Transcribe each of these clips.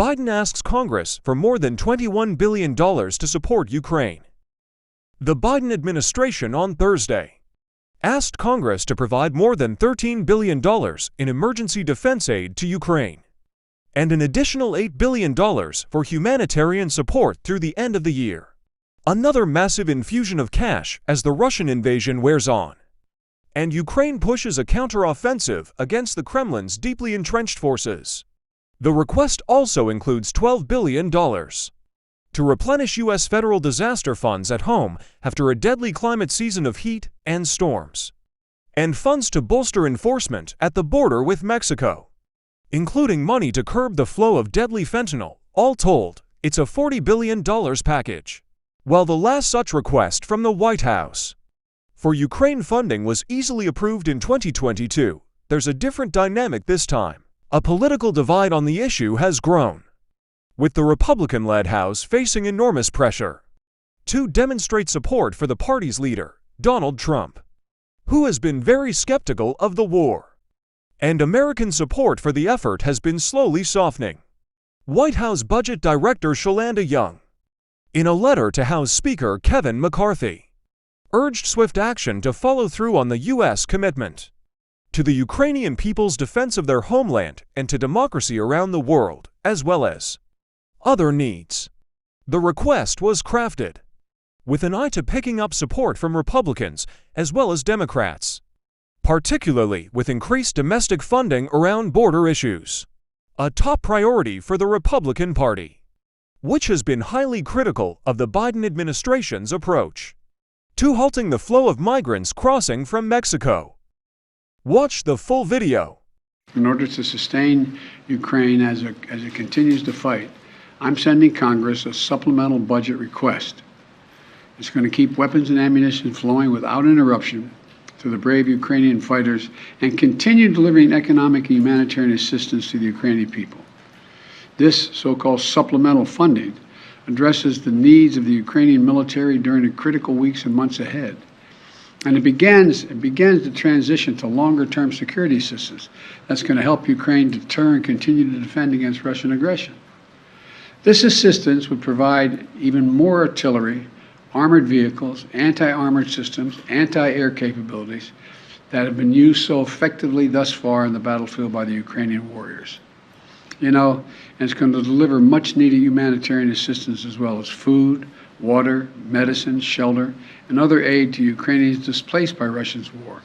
Biden asks Congress for more than $21 billion to support Ukraine. The Biden administration on Thursday asked Congress to provide more than $13 billion in emergency defense aid to Ukraine, and an additional $8 billion for humanitarian support through the end of the year. Another massive infusion of cash as the Russian invasion wears on, and Ukraine pushes a counteroffensive against the Kremlin's deeply entrenched forces. The request also includes $12 billion to replenish U.S. federal disaster funds at home after a deadly climate season of heat and storms, and funds to bolster enforcement at the border with Mexico, including money to curb the flow of deadly fentanyl. All told, it's a $40 billion package. While the last such request from the White House for Ukraine funding was easily approved in 2022, there's a different dynamic this time. A political divide on the issue has grown, with the Republican-led House facing enormous pressure to demonstrate support for the party's leader, Donald Trump, who has been very skeptical of the war, and American support for the effort has been slowly softening. White House Budget Director Shalanda Young, in a letter to House Speaker Kevin McCarthy, urged swift action to follow through on the U.S. commitment to the Ukrainian people's defense of their homeland and to democracy around the world, as well as other needs. The request was crafted with an eye to picking up support from Republicans as well as Democrats, particularly with increased domestic funding around border issues, a top priority for the Republican Party, which has been highly critical of the Biden administration's approach to halting the flow of migrants crossing from Mexico. Watch the full video. In order to sustain Ukraine as it continues to fight, I'm sending Congress a supplemental budget request. It's going to keep weapons and ammunition flowing without interruption to the brave Ukrainian fighters and continue delivering economic and humanitarian assistance to the Ukrainian people. This so-called supplemental funding addresses the needs of the Ukrainian military during the critical weeks and months ahead. And it begins the transition to longer-term security assistance that's going to help Ukraine deter and continue to defend against Russian aggression. This assistance would provide even more artillery, armored vehicles, anti-armored systems, anti-air capabilities that have been used so effectively thus far in the battlefield by the Ukrainian warriors. And it's going to deliver much-needed humanitarian assistance as well as food, water, medicine, shelter, and other aid to Ukrainians displaced by Russia's war,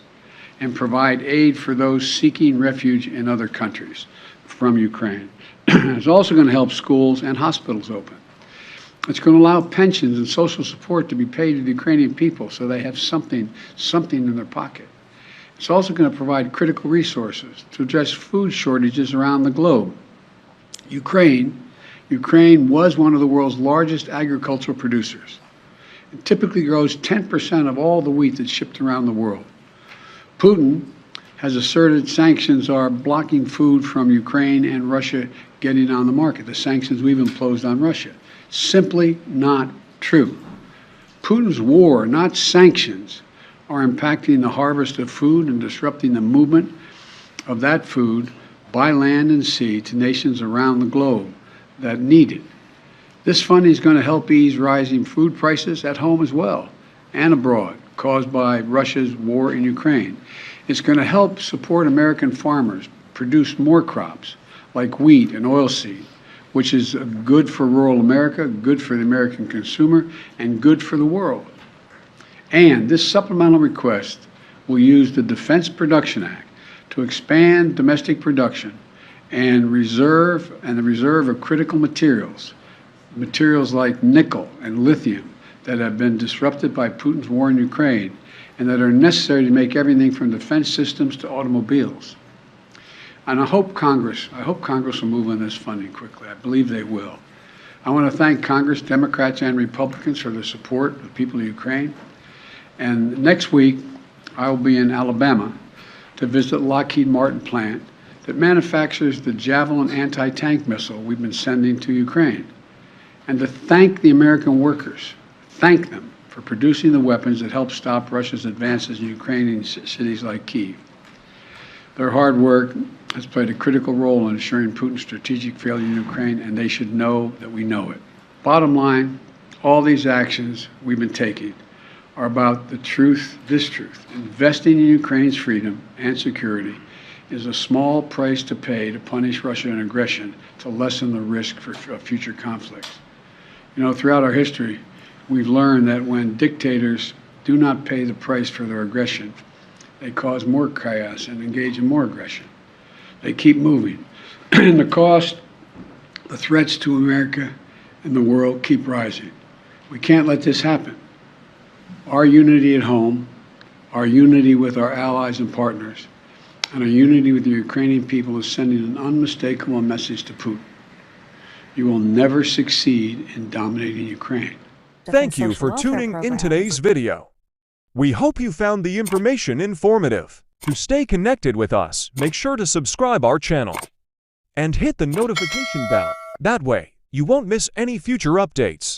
and provide aid for those seeking refuge in other countries from Ukraine. It's also going to help schools and hospitals open. It's going to allow pensions and social support to be paid to the Ukrainian people so they have something in their pocket. It's also going to provide critical resources to address food shortages around the globe. Ukraine was one of the world's largest agricultural producers. It typically grows 10% of all the wheat that's shipped around the world. Putin has asserted sanctions are blocking food from Ukraine and Russia getting on the market, the sanctions we've imposed on Russia. Simply not true. Putin's war, not sanctions, are impacting the harvest of food and disrupting the movement of that food by land and sea to nations around the globe that need it. This funding is going to help ease rising food prices at home as well and abroad caused by Russia's war in Ukraine. It's going to help support American farmers produce more crops like wheat and oilseed, which is good for rural America, good for the American consumer, and good for the world. And this supplemental request will use the Defense Production Act to expand domestic production and the reserve of critical materials like nickel and lithium that have been disrupted by Putin's war in Ukraine and that are necessary to make everything from defense systems to automobiles. And I hope Congress will move on this funding quickly. I believe they will. I want to thank Congress, Democrats and Republicans, for their support of the people of Ukraine. And next week, I will be in Alabama to visit Lockheed Martin plant that manufactures the Javelin anti-tank missile we've been sending to Ukraine, and to thank the American workers, thank them for producing the weapons that help stop Russia's advances in Ukrainian cities like Kyiv. Their hard work has played a critical role in ensuring Putin's strategic failure in Ukraine, and they should know that we know it. Bottom line, all these actions we've been taking are about the truth, this truth. Investing in Ukraine's freedom and security is a small price to pay to punish Russian aggression, to lessen the risk for future conflicts. You know, throughout our history, we've learned that when dictators do not pay the price for their aggression, they cause more chaos and engage in more aggression. They keep moving. And the cost, the threats to America and the world keep rising. We can't let this happen. Our unity at home, our unity with our allies and partners, and our unity with the Ukrainian people is sending an unmistakable message to Putin. You will never succeed in dominating Ukraine. Thank you for tuning in today's video. We hope you found the information informative. To stay connected with us, make sure to subscribe our channel and hit the notification bell. That way, you won't miss any future updates.